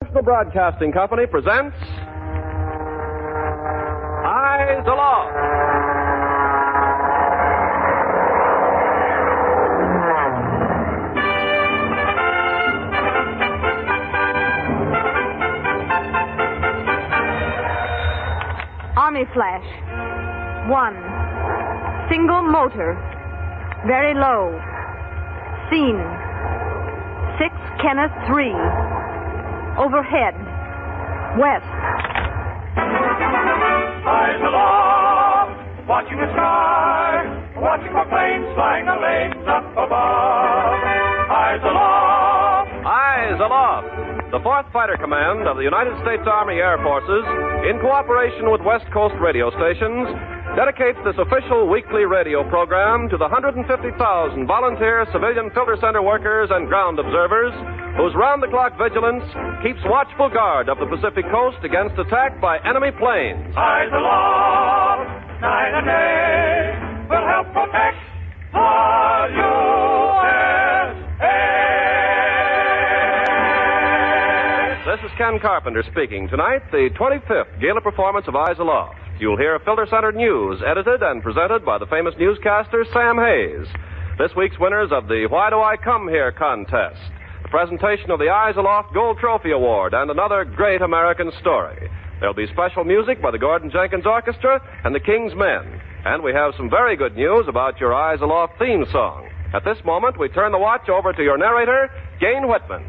National Broadcasting Company presents Eyes Aloft. Army flash. 1. Single motor. Very low. Scene. 6 Kenneth 3. Overhead. West. Eyes aloft, watching the sky, watching for planes flying the lanes up above. Eyes aloft. Eyes Aloft. The 4th Fighter Command of the United States Army Air Forces, in cooperation with West Coast radio stations, dedicates this official weekly radio program to the 150,000 volunteer civilian filter center workers and ground observers whose round-the-clock vigilance keeps watchful guard of the Pacific coast against attack by enemy planes. Eyes aloft, night and day, will help protect the USA. This is Ken Carpenter speaking. Tonight, the 25th gala performance of Eyes Aloft. You'll hear Filter Center News, edited and presented by the famous newscaster Sam Hayes. This week's winners of the Why Do I Come Here contest, the presentation of the Eyes Aloft Gold Trophy Award, and another great American story. There'll be special music by the Gordon Jenkins Orchestra and the Kingsmen. And we have some very good news about your Eyes Aloft theme song. At this moment, we turn the watch over to your narrator, Jane Whitman.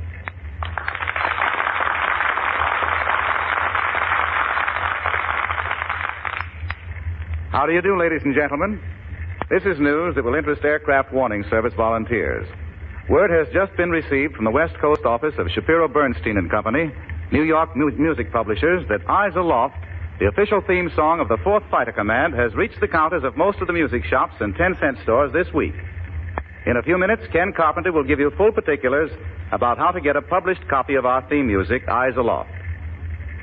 How do you do, ladies and gentlemen? This is news that will interest Aircraft Warning Service volunteers. Word has just been received from the West Coast office of Shapiro Bernstein and Company, New York music publishers, that Eyes Aloft, the official theme song of the 4th Fighter Command, has reached the counters of most of the music shops and 10-cent stores this week. In a few minutes, Ken Carpenter will give you full particulars about how to get a published copy of our theme music, Eyes Aloft.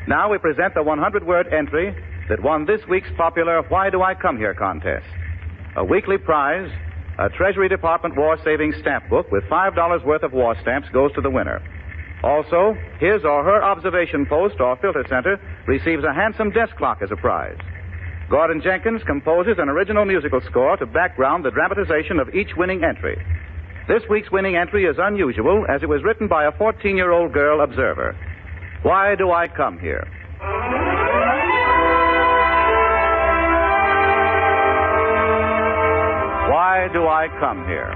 Now we present the 100-word entry that won this week's popular Why Do I Come Here contest. A weekly prize, a Treasury Department War Savings Stamp Book with $5 worth of war stamps goes to the winner. Also, his or her observation post or filter center receives a handsome desk clock as a prize. Gordon Jenkins composes an original musical score to background the dramatization of each winning entry. This week's winning entry is unusual as it was written by a 14-year-old girl observer. Why do I come here? Why do I come here?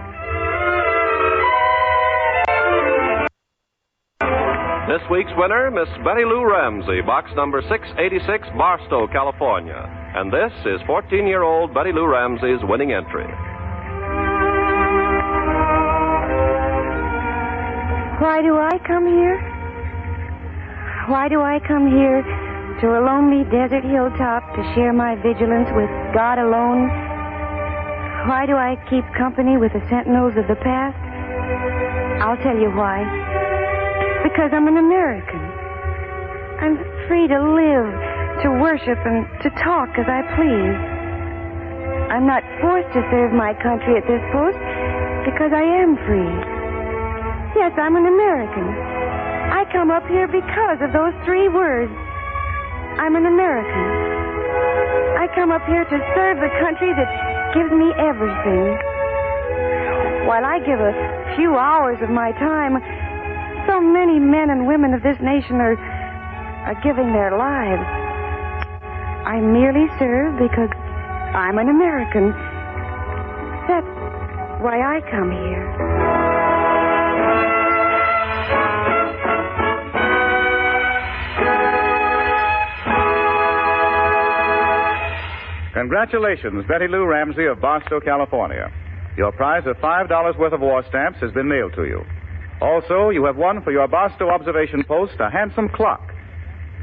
This week's winner, Miss Betty Lou Ramsey, box number 686, Barstow, California. And this is 14-year-old Betty Lou Ramsey's winning entry. Why do I come here? Why do I come here to a lonely desert hilltop to share my vigilance with God alone? Why do I keep company with the sentinels of the past? I'll tell you why. Because I'm an American. I'm free to live, to worship, and to talk as I please. I'm not forced to serve my country at this post because I am free. Yes, I'm an American. I come up here because of those 3 words. I'm an American. I come up here to serve the country that gives me everything. While I give a few hours of my time, so many men and women of this nation are giving their lives. I merely serve because I'm an American. That's why I come here. Congratulations, Betty Lou Ramsey of Barstow, California. Your prize of $5 worth of war stamps has been mailed to you. Also, you have won for your Barstow observation post a handsome clock.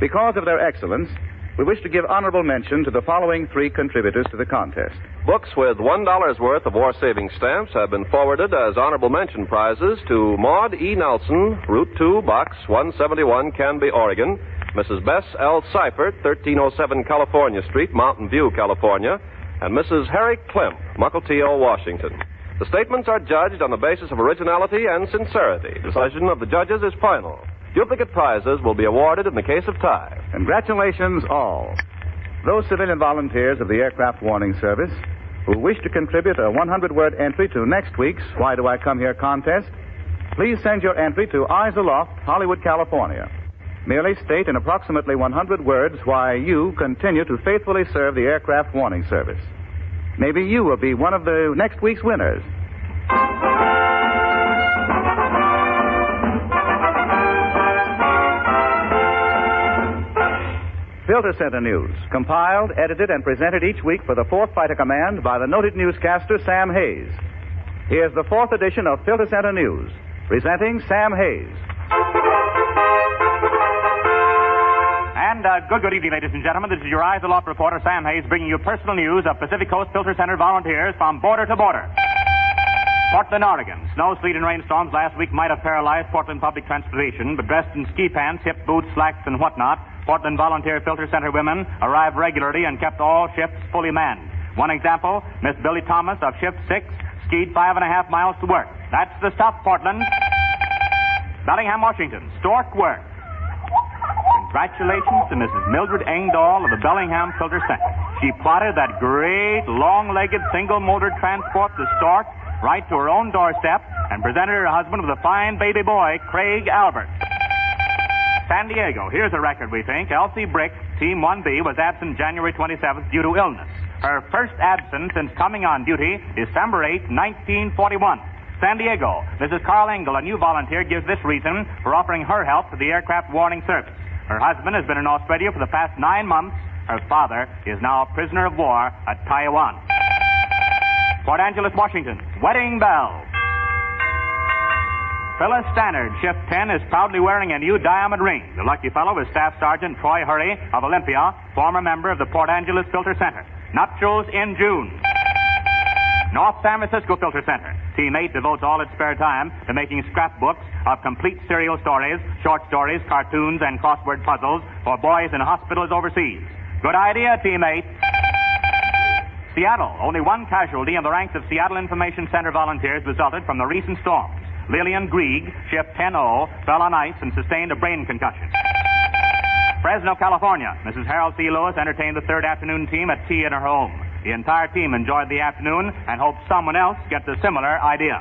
Because of their excellence, we wish to give honorable mention to the following 3 contributors to the contest. Books with $1 worth of war saving stamps have been forwarded as honorable mention prizes to Maud E. Nelson, Route 2, Box 171, Canby, Oregon, Mrs. Bess L. Seifert, 1307 California Street, Mountain View, California, and Mrs. Harry Klemp, Mukilteo, Washington. The statements are judged on the basis of originality and sincerity. Decision of the judges is final. Duplicate prizes will be awarded in the case of tie. Congratulations, all. Those civilian volunteers of the Aircraft Warning Service who wish to contribute a 100-word entry to next week's Why Do I Come Here contest, please send your entry to Eyes Aloft, Hollywood, California. Merely state in approximately 100 words why you continue to faithfully serve the Aircraft Warning Service. Maybe you will be one of the next week's winners. Filter Center News, compiled, edited, and presented each week for the 4th Fighter Command by the noted newscaster Sam Hayes. Here's the 4th edition of Filter Center News, presenting Sam Hayes. And good evening, ladies and gentlemen. This is your Eyes Aloft reporter, Sam Hayes, bringing you personal news of Pacific Coast Filter Center volunteers from border to border. Portland, Oregon. Snow, sleet, and rainstorms last week might have paralyzed Portland public transportation, but dressed in ski pants, hip boots, slacks, and whatnot, Portland volunteer Filter Center women arrived regularly and kept all shifts fully manned. One example, Miss Billy Thomas of Shift 6 skied 5.5 miles to work. That's the stuff, Portland. Bellingham, Washington. Stork work. Congratulations to Mrs. Mildred Engdahl of the Bellingham Filter Center. She plotted that great, long-legged, single-motor transport, the Stork, right to her own doorstep and presented her husband with a fine baby boy, Craig Albert. San Diego, here's a record, we think. Elsie Brick, Team 1B, was absent January 27th due to illness. Her first absence since coming on duty, December 8, 1941. San Diego, Mrs. Carl Engel, a new volunteer, gives this reason for offering her help to the Aircraft Warning Service. Her husband has been in Australia for the past 9 months. Her father is now a prisoner of war at Taiwan. Port Angeles, Washington, wedding bells. Phyllis Stannard, Shift 10, is proudly wearing a new diamond ring. The lucky fellow is Staff Sergeant Troy Hurry of Olympia, former member of the Port Angeles Filter Center. Nuptials in June. North San Francisco Filter Center. Team 8 devotes all its spare time to making scrapbooks of complete serial stories, short stories, cartoons, and crossword puzzles for boys in hospitals overseas. Good idea, Team 8. Seattle. Only one casualty in the ranks of Seattle Information Center volunteers resulted from the recent storms. Lillian Grieg, Shift 10-0, fell on ice and sustained a brain concussion. Fresno, California. Mrs. Harold C. Lewis entertained the third afternoon team at tea in her home. The entire team enjoyed the afternoon and hoped someone else gets a similar idea.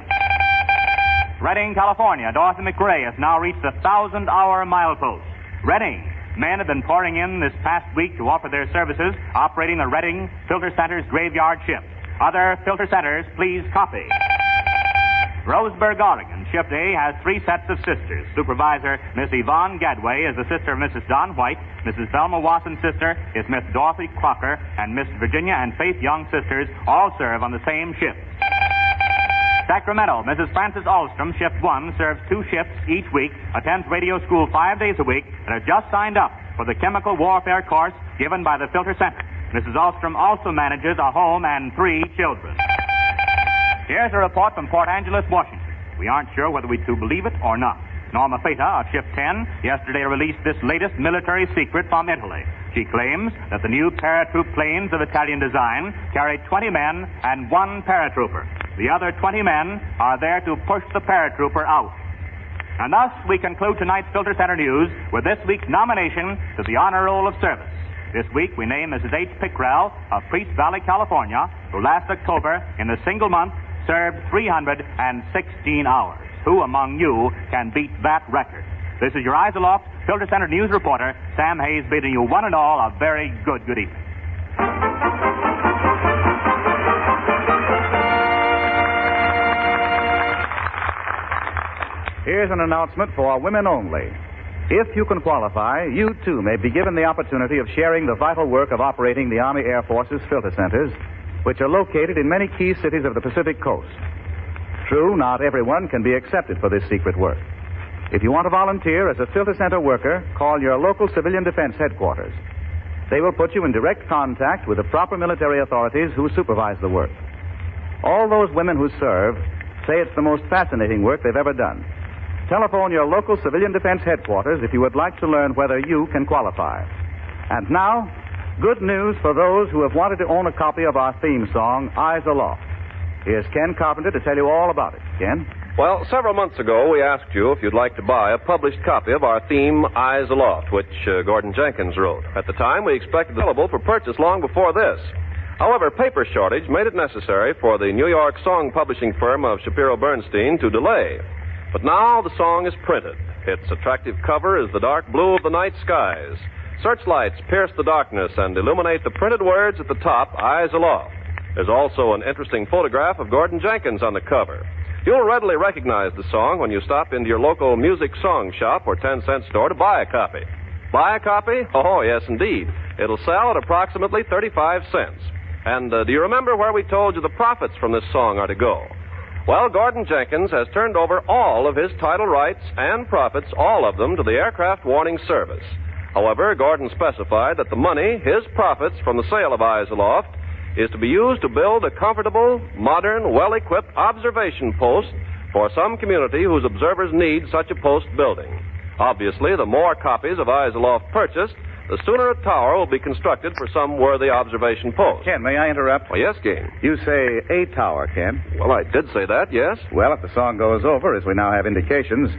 Redding, California. Dorothy McRae has now reached the 1,000-hour milepost. Redding. Men have been pouring in this past week to offer their services, operating the Redding Filter Center's graveyard shift. Other filter centers, please copy. Roseburg, Oregon. Shift A has 3 sets of sisters. Supervisor Miss Yvonne Gadway is the sister of Mrs. Don White. Mrs. Velma Wasson's sister is Miss Dorothy Crocker, and Miss Virginia and Faith Young sisters all serve on the same shift. Sacramento, Mrs. Frances Alstrom, Shift 1, serves 2 shifts each week, attends radio school 5 days a week, and has just signed up for the chemical warfare course given by the Filter Center. Mrs. Alstrom also manages a home and 3 children. Here's a report from Port Angeles, Washington. We aren't sure whether we to believe it or not. Norma Feta of Shift 10 yesterday released this latest military secret from Italy. She claims that the new paratroop planes of Italian design carry 20 men and 1 paratrooper. The other 20 men are there to push the paratrooper out. And thus, we conclude tonight's Filter Center News with this week's nomination to the Honor Roll of Service. This week, we name Mrs. H. Pickrell of Priest Valley, California, who last October, in a single month, served 316 hours. Who among you can beat that record? This is your Eyes Aloft Filter Center News reporter, Sam Hayes, bidding you one and all a very good evening. Here's an announcement for women only. If you can qualify, you too may be given the opportunity of sharing the vital work of operating the Army Air Force's filter centers, which are located in many key cities of the Pacific Coast. True, not everyone can be accepted for this secret work. If you want to volunteer as a filter center worker, call your local civilian defense headquarters. They will put you in direct contact with the proper military authorities who supervise the work. All those women who serve say it's the most fascinating work they've ever done. Telephone your local civilian defense headquarters if you would like to learn whether you can qualify. And now, good news for those who have wanted to own a copy of our theme song, Eyes Aloft. Here's Ken Carpenter to tell you all about it. Ken? Well, several months ago, we asked you if you'd like to buy a published copy of our theme, Eyes Aloft, which Gordon Jenkins wrote. At the time, we expected it available for purchase long before this. However, paper shortage made it necessary for the New York song publishing firm of Shapiro Bernstein to delay. But now the song is printed. Its attractive cover is the dark blue of the night skies. Searchlights pierce the darkness and illuminate the printed words at the top, Eyes Aloft. There's also an interesting photograph of Gordon Jenkins on the cover. You'll readily recognize the song when you stop into your local music song shop or 10-cent store to buy a copy. Buy a copy? Oh, yes, indeed. It'll sell at approximately 35 cents. And do you remember where we told you the profits from this song are to go? Well, Gordon Jenkins has turned over all of his title rights and profits, all of them, to the Aircraft Warning Service. However, Gordon specified that the money, his profits from the sale of Eyes Aloft, is to be used to build a comfortable, modern, well-equipped observation post for some community whose observers need such a post building. Obviously, the more copies of Eyes Aloft purchased, the sooner a tower will be constructed for some worthy observation post. Ken, may I interrupt? Oh, yes, Gain. You say a tower, Ken. Well, I did say that, yes. Well, if the song goes over, as we now have indications,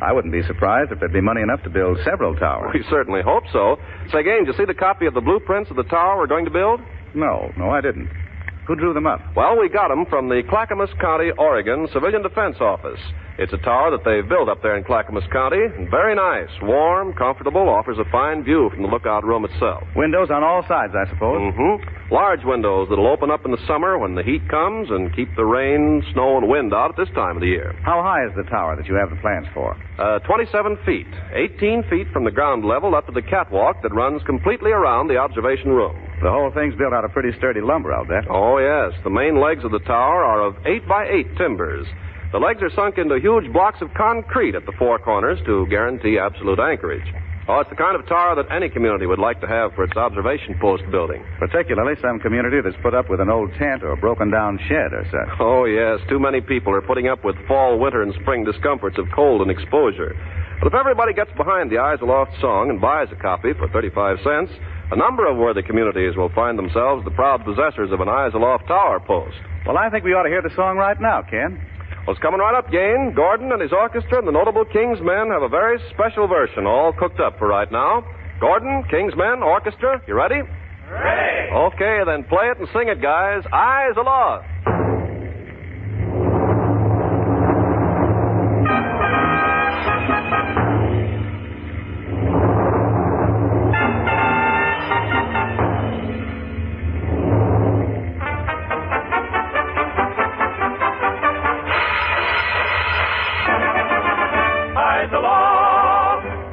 I wouldn't be surprised if there'd be money enough to build several towers. We certainly hope so. Say, Gain, did you see the copy of the blueprints of the tower we're going to build? No, I didn't. Who drew them up? Well, we got them from the Clackamas County, Oregon Civilian Defense Office. It's a tower that they've built up there in Clackamas County. Very nice, warm, comfortable, offers a fine view from the lookout room itself. Windows on all sides, I suppose. Mm-hmm. Large windows that'll open up in the summer when the heat comes and keep the rain, snow, and wind out at this time of the year. How high is the tower that you have the plans for? 27 feet. 18 feet from the ground level up to the catwalk that runs completely around the observation room. The whole thing's built out of pretty sturdy lumber, I'll bet. Oh, yes. The main legs of the tower are of 8x8 timbers. The legs are sunk into huge blocks of concrete at the four corners to guarantee absolute anchorage. Oh, it's the kind of tower that any community would like to have for its observation post building. Particularly some community that's put up with an old tent or a broken-down shed or such. Oh, yes. Too many people are putting up with fall, winter, and spring discomforts of cold and exposure. But if everybody gets behind the Eyes Aloft song and buys a copy for 35 cents, a number of worthy communities will find themselves the proud possessors of an Eyes Aloft tower post. Well, I think we ought to hear the song right now, Ken. Well, it's coming right up, Gain. Gordon and his orchestra and the notable Kingsmen have a very special version all cooked up for right now. Gordon, Kingsmen, orchestra, you ready? Ready. Okay, then play it and sing it, guys. Eyes Aloft.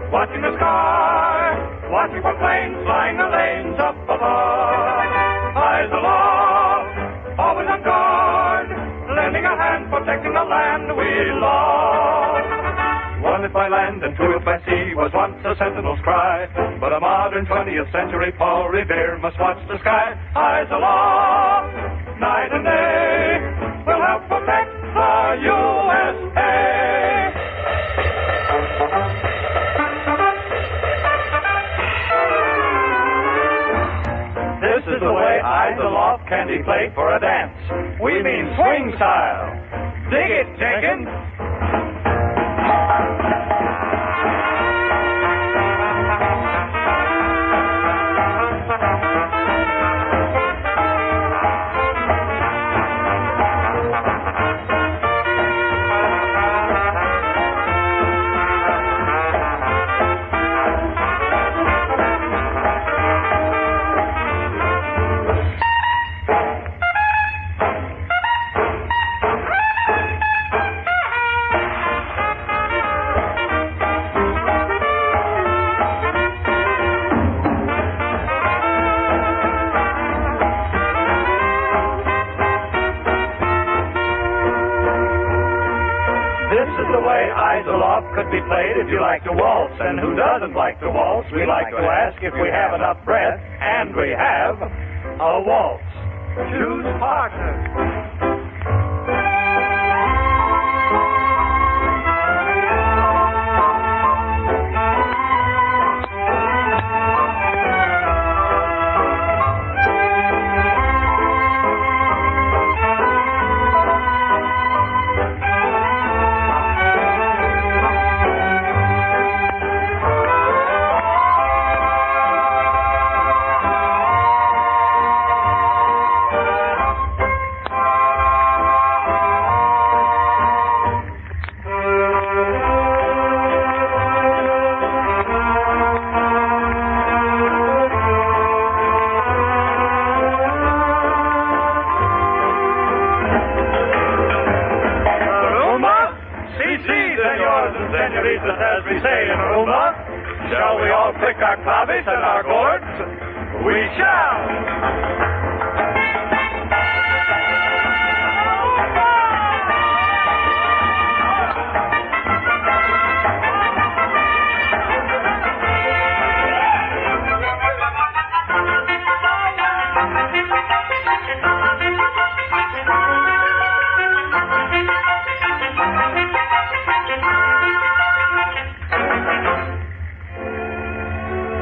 Watching the sky, watching for planes flying the lanes up above. Eyes aloft, always on guard, lending a hand, protecting the land we love. One if by land and two if by sea was once a sentinel's cry, but a modern 20th century Paul Revere must watch the sky. Eyes aloft, night and day, will help protect the USA. This is the way Eyes Aloft can be played for a dance. We mean swing style. Dig it, Jenkins. This is the way Eyes Aloft could be played if you like to waltz. And who doesn't like to waltz? We like to ask if we have enough breath, and we have a waltz. Choose partner. all pick our clavis and our gourds. We shall.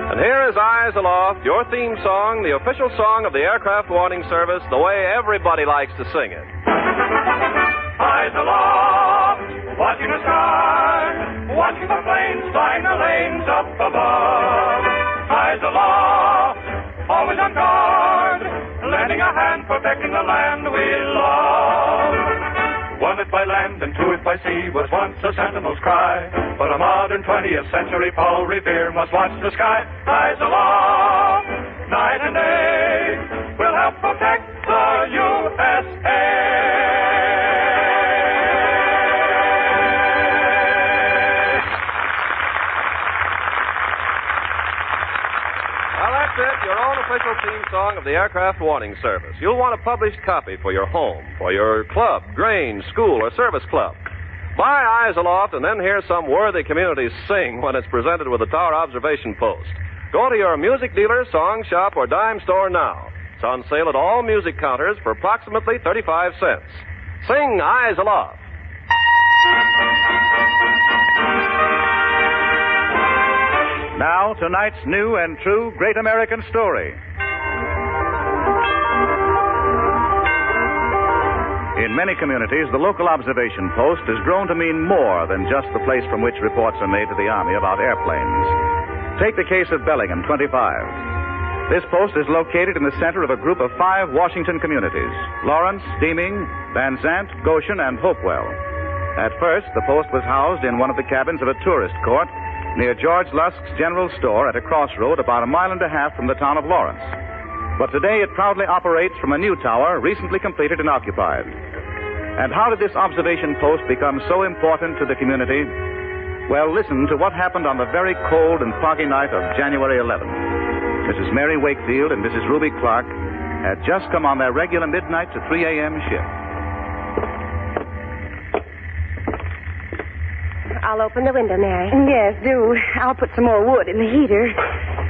And here is Eyes Aloft, your theme song, the official song of the Aircraft Warning Service, the way everybody likes to sing it. Eyes aloft, watching the sky, watching the planes flying the lanes up above. Eyes aloft, always on guard, lending a hand, protecting the land we love. One if by land and two if by sea was once a sentinel's cry. But a modern 20th century Paul Revere must watch the sky. Eyes aloft, night and day, will help protect the USA. Well, that's it, your own official theme song of the Aircraft Warning Service. You'll want a published copy for your home, for your club, grange, school, or service club. Buy Eyes Aloft and then hear some worthy communities sing when it's presented with the Tower Observation Post. Go to your music dealer, song shop, or dime store now. It's on sale at all music counters for approximately 35 cents. Sing Eyes Aloft. Now, tonight's new and true Great American Story. In many communities, the local observation post has grown to mean more than just the place from which reports are made to the Army about airplanes. Take the case of Bellingham 25. This post is located in the center of a group of 5 Washington communities: Lawrence, Deeming, Van Zant, Goshen, and Hopewell. At first, the post was housed in one of the cabins of a tourist court near George Lusk's General Store at a crossroad about a mile and a half from the town of Lawrence. But today it proudly operates from a new tower recently completed and occupied. And how did this observation post become so important to the community? Well, listen to what happened on the very cold and foggy night of January 11th. Mrs. Mary Wakefield and Mrs. Ruby Clark had just come on their regular midnight to 3 a.m. shift. I'll open the window, Mary. Yes, do. I'll put some more wood in the heater.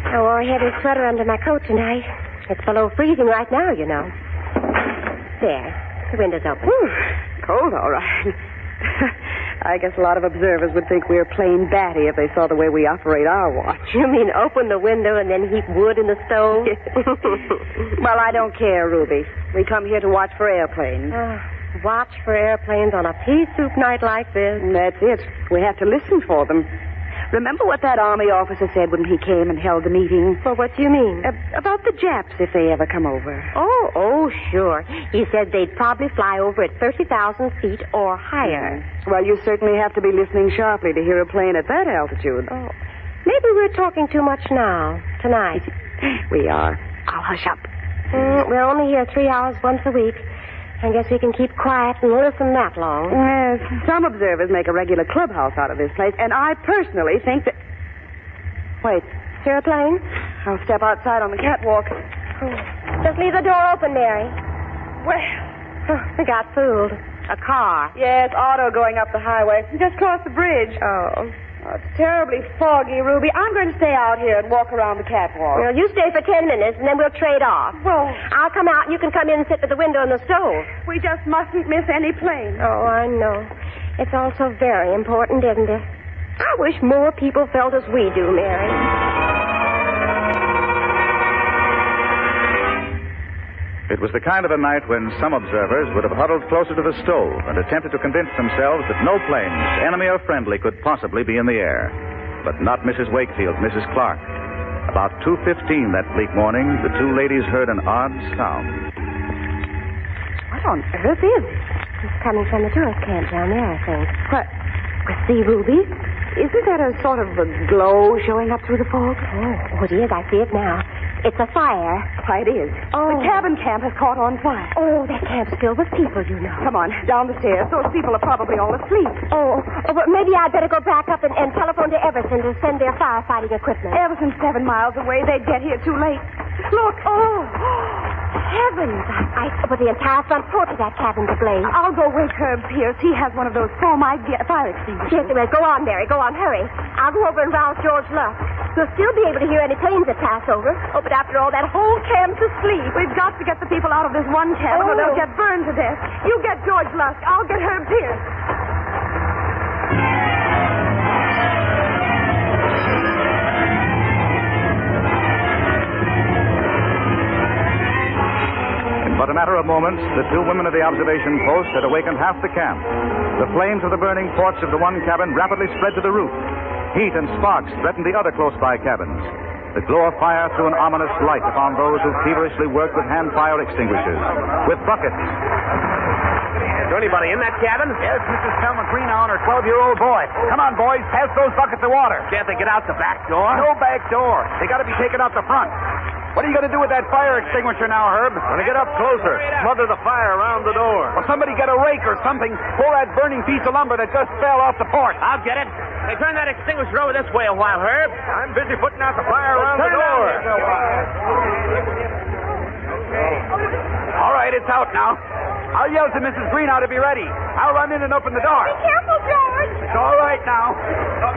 I wore a heavy sweater under my coat tonight. It's below freezing right now, you know. There. The window's open. Cold, all right. I guess a lot of observers would think we're plain batty if they saw the way we operate our watch. You mean open the window and then heap wood in the stove? Well, I don't care, Ruby. We come here to watch for airplanes. Watch for airplanes on a pea soup night like this? That's it. We have to listen for them. Remember what that Army officer said when he came and held the meeting? Well, what do you mean? About the Japs, if they ever come over. Oh, sure. He said they'd probably fly over at 30,000 feet or higher. Well, you certainly have to be listening sharply to hear a plane at that altitude. Oh, maybe we're talking too much now, tonight. We are. I'll hush up. We're only here 3 hours once a week. I guess we can keep quiet and listen that long. Yes, some observers make a regular clubhouse out of this place, and I personally think that... Wait. Hear a plane? I'll step outside on the catwalk. Just leave the door open, Mary. Well, we got fooled. A car. Yes, auto going up the highway. Just crossed the bridge. Oh, it's terribly foggy, Ruby. I'm going to stay out here and walk around the catwalk. Well, you stay for 10 minutes, and then we'll trade off. Well, I'll come out, and you can come in and sit at the window in the stove. We just mustn't miss any plane. Oh, I know. It's all so very important, isn't it? I wish more people felt as we do, Mary. It was the kind of a night when some observers would have huddled closer to the stove and attempted to convince themselves that no planes, enemy or friendly, could possibly be in the air. But not Mrs. Wakefield, Mrs. Clark. About 2:15 that bleak morning, the two ladies heard an odd sound. What on earth is it? It's coming from the tourist camp down there, I think. What? See, Ruby? Isn't that a sort of a glow showing up through the fog? Oh, it is. I see it now. It's a fire. Why, it is. Oh. The cabin camp has caught on fire. Oh, that camp's filled with people, you know. Come on, down the stairs. Those people are probably all asleep. Well, maybe I'd better go back up and telephone to Everson to send their firefighting equipment. Everson's 7 miles away. They'd get here too late. Look. Heavens. I put the entire front porch of that cabin ablaze. I'll go wake Herb Pierce. He has one of those foamite fire extinguishers. Yes, well, go on, Mary. Go on, hurry. I'll go over and rouse George Lusk. We'll still be able to hear any planes that pass over. Oh, but after all, that whole camp's asleep. We've got to get the people out of this one cabin or they'll get burned to death. You get George Lusk. I'll get Herb Pierce. In but a matter of moments, the two women of the observation post had awakened half the camp. The flames of the burning porch of the one cabin rapidly spread to the roof. Heat and sparks threatened the other close-by cabins. The glow of fire threw an ominous light upon those who feverishly worked with hand fire extinguishers, with buckets. Is there anybody in that cabin? Yes, Mrs. Selma Greenow and her 12-year-old boy. Come on, boys. Pass those buckets of water. Can't they get out the back door? No back door. They got to be taken out the front. What are you going to do with that fire extinguisher now, Herb? Gonna get up closer. Smother the fire around the door. Well, somebody get a rake or something. Pull that burning piece of lumber that just fell off the porch. I'll get it. Hey, turn that extinguisher over this way a while, Herb. I'm busy putting out the fire around the door. All right, it's out now. I'll yell to Mrs. Greenow to be ready. I'll run in and open the door. Be careful, George. It's all right now.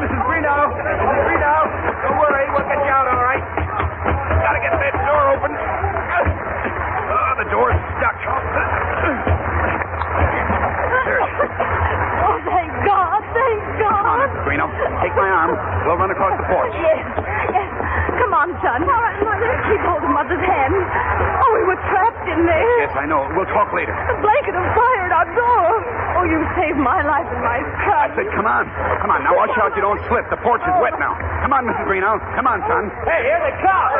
Mrs. Greenow. Mrs. Greenow. Don't worry. We'll get you out all right. Gotta get that door open. Oh, the door's stuck. There. Oh, thank God. Thank God. Come on, Mrs. Greenow. Take my arm. We'll run across the porch. Yes. Come on, son. All right, Mother. Keep hold of Mother's hand. Oh, we were trapped in there. Yes, I know. We'll talk later. A blanket of fire at our door. Oh, you saved my life and my son. I said, come on. Come on. Now, watch out you don't slip. The porch is wet now. Come on, Mrs. Greenow. Come on, son. Hey, here they come.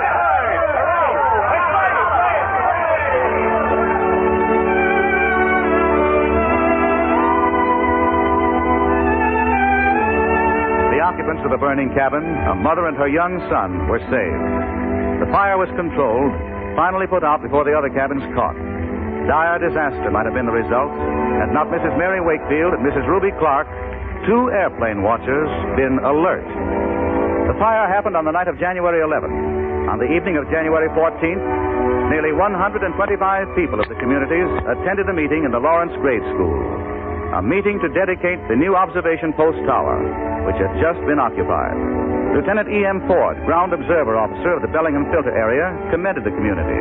The occupants of the burning cabin, a mother and her young son, were saved. The fire was controlled, finally put out before the other cabins caught. Dire disaster might have been the result had not Mrs. Mary Wakefield and Mrs. Ruby Clark, two airplane watchers, been alert. The fire happened on the night of January 11th. On the evening of January 14th, nearly 125 people of the communities attended a meeting in the Lawrence Grade School. A meeting to dedicate the new observation post tower, which had just been occupied. Lieutenant E.M. Ford, ground observer officer of the Bellingham Filter area, commended the community.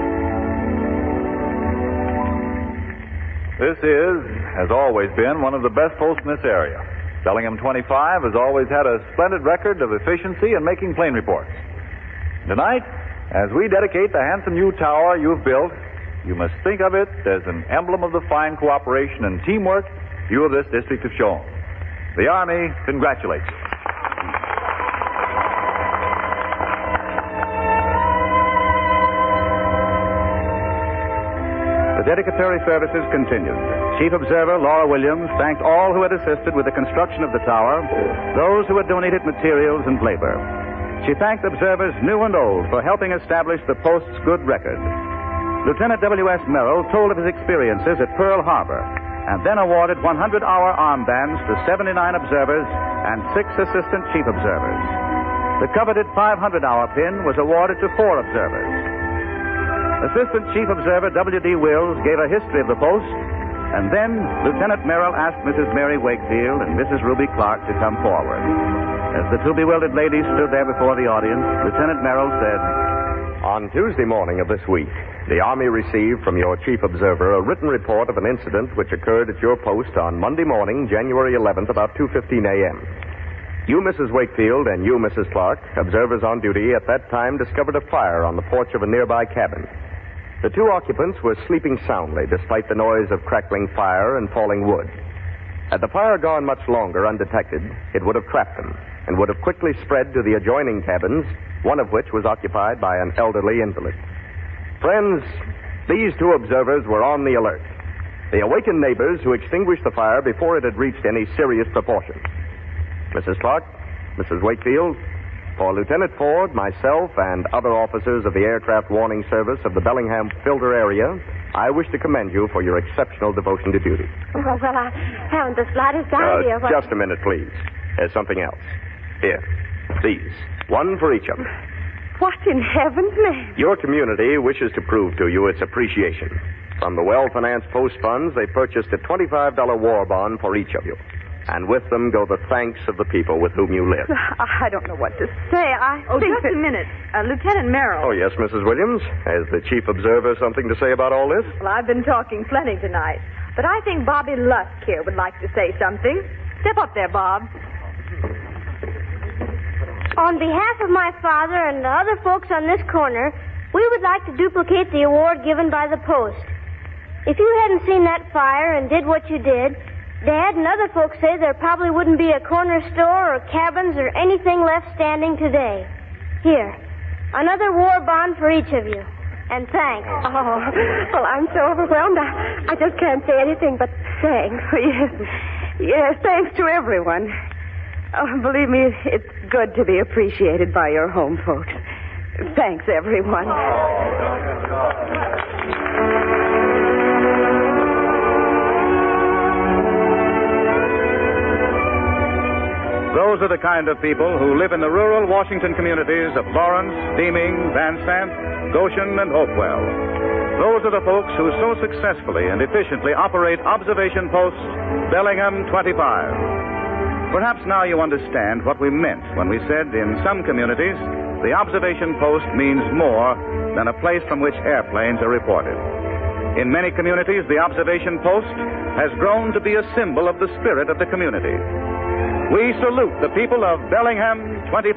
This is, has always been, one of the best posts in this area. Bellingham 25 has always had a splendid record of efficiency in making plane reports. Tonight, as we dedicate the handsome new tower you've built, you must think of it as an emblem of the fine cooperation and teamwork you of this district have shown. The Army congratulates you. The dedicatory services continued. Chief Observer Laura Williams thanked all who had assisted with the construction of the tower, those who had donated materials and labor. She thanked observers new and old for helping establish the post's good record. Lieutenant W.S. Merrill told of his experiences at Pearl Harbor and then awarded 100-hour armbands to 79 observers and 6 assistant chief observers. The coveted 500-hour pin was awarded to 4 observers. Assistant Chief Observer W.D. Wills gave a history of the post, and then Lieutenant Merrill asked Mrs. Mary Wakefield and Mrs. Ruby Clark to come forward. As the two bewildered ladies stood there before the audience, Lieutenant Merrill said, On Tuesday morning of this week, the Army received from your Chief Observer a written report of an incident which occurred at your post on Monday morning, January 11th, about 2:15 a.m. You, Mrs. Wakefield, and you, Mrs. Clark, observers on duty at that time, discovered a fire on the porch of a nearby cabin. The two occupants were sleeping soundly despite the noise of crackling fire and falling wood. Had the fire gone much longer undetected, it would have trapped them and would have quickly spread to the adjoining cabins, one of which was occupied by an elderly invalid. Friends, these two observers were on the alert. They awakened neighbors who extinguished the fire before it had reached any serious proportions. Mrs. Clark, Mrs. Wakefield, For Lieutenant Ford, myself, and other officers of the Aircraft Warning Service of the Bellingham Filter area, I wish to commend you for your exceptional devotion to duty. Oh, well, I haven't the slightest idea what... Just a minute, please. There's something else. Here. These. One for each of you. What in heaven's name? Your community wishes to prove to you its appreciation. From the well-financed post funds, they purchased a $25 war bond for each of you. And with them go the thanks of the people with whom you live. I don't know what to say. Just a minute. Lieutenant Merrill. Oh, yes, Mrs. Williams. Has the chief observer something to say about all this? Well, I've been talking plenty tonight. But I think Bobby Lusk here would like to say something. Step up there, Bob. On behalf of my father and the other folks on this corner, we would like to duplicate the award given by the Post. If you hadn't seen that fire and did what you did, Dad and other folks say there probably wouldn't be a corner store or cabins or anything left standing today. Here, another war bond for each of you. And thanks. Oh, well, I'm so overwhelmed. I just can't say anything but thanks. Yes, thanks to everyone. Oh, believe me, it's good to be appreciated by your home folks. Thanks, everyone. Those are the kind of people who live in the rural Washington communities of Lawrence, Deeming, Van Sant, Goshen, and Hopewell. Those are the folks who so successfully and efficiently operate observation post Bellingham 25. Perhaps now you understand what we meant when we said in some communities the observation post means more than a place from which airplanes are reported. In many communities, the observation post has grown to be a symbol of the spirit of the community. We salute the people of Bellingham 25.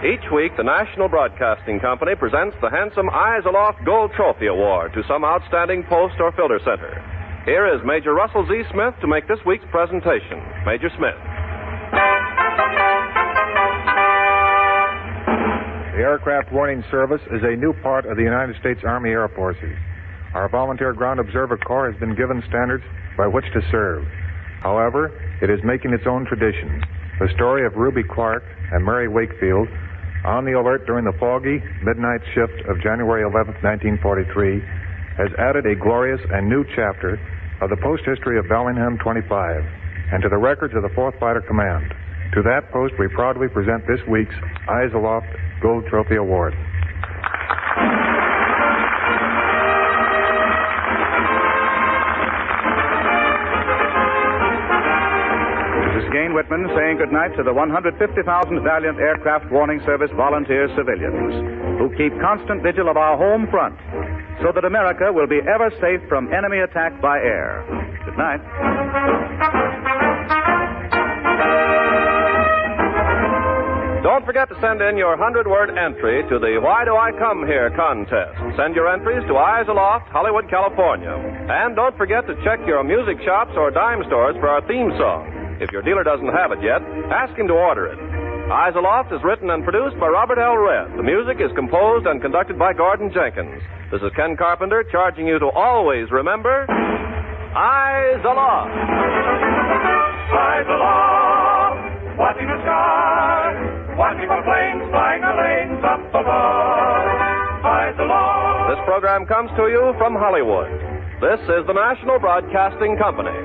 Each week, the National Broadcasting Company presents the handsome Eyes Aloft Gold Trophy Award to some outstanding post or filter center. Here is Major Russell Z. Smith to make this week's presentation. Major Smith. The Aircraft Warning Service is a new part of the United States Army Air Forces. Our Volunteer Ground Observer Corps has been given standards by which to serve. However, it is making its own traditions. The story of Ruby Clark and Mary Wakefield, on the alert during the foggy midnight shift of January 11, 1943, has added a glorious and new chapter of the post history of Bellingham 25 and to the records of the 4th Fighter Command. To that post, we proudly present this week's Eyes Aloft Gold Trophy Award. Gain Whitman saying goodnight to the 150,000 valiant Aircraft Warning Service volunteer civilians who keep constant vigil of our home front so that America will be ever safe from enemy attack by air. Good night. Don't forget to send in your 100-word entry to the Why Do I Come Here contest. Send your entries to Eyes Aloft, Hollywood, California. And don't forget to check your music shops or dime stores for our theme song. If your dealer doesn't have it yet, ask him to order it. Eyes Aloft is written and produced by Robert L. Redd. The music is composed and conducted by Gordon Jenkins. This is Ken Carpenter charging you to always remember, Eyes Aloft. Eyes aloft, watching the sky, watching for planes flying the lanes up above. Eyes aloft. This program comes to you from Hollywood. This is the National Broadcasting Company.